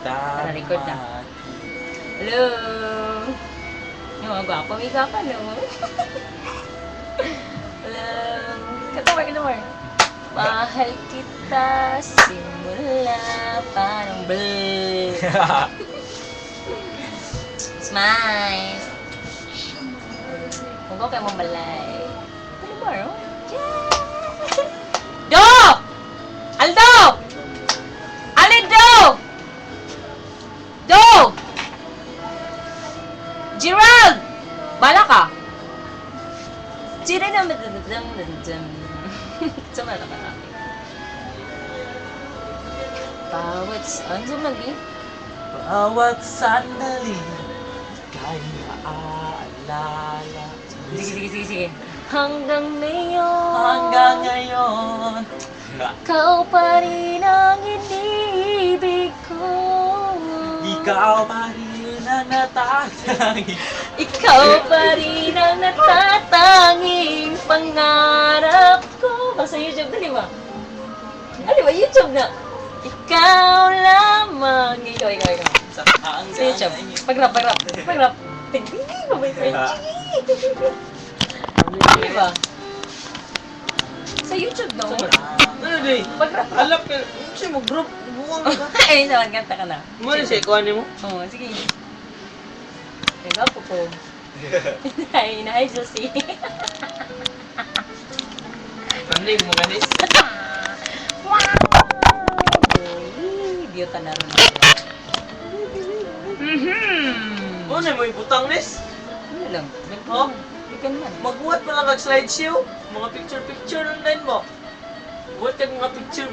Para record na. Hello! Yung mga gwapo, may gwapo, no? Hello! Katamar. Mahal kita simula parang bleh. Smile! Kung kayo mong balay. Ano ba, no? Do! Aldo! Alin, Do! Do! Gerald! Bala ka! Sino naman? Sama na naman natin. Bawat sandali. Bawat sandali kay naaalala. Sige. Hanggang ngayon. Ikaw pa rin ang iniibig ko. Ikaw pa rin ang natatanging. Ikaw pa rin ang natatanging pangarap ko. Basta YouTube na, di ba? Ano ba? YouTube na. Ikaw lamang. Ikaw. Sa Sa YouTube. Pag-rap. Hindi ba ba ito? Di ba? Sa YouTube na. Ano di? Pag-rap. Alap ka. Siya mo group. Buwang ka. Ay, naman, kanta ka na. Mo na siya, ikuha mo? Oo, sige. Teka po po. Ay, Josie. Pandig mo ganis. Idiota na rin. Ano na mo ibutang nis? Ano lang? Oh? Ikan man. Magbuhat pa lang kag slideshow. Mga picture lang din mo. Buhat kag mga picture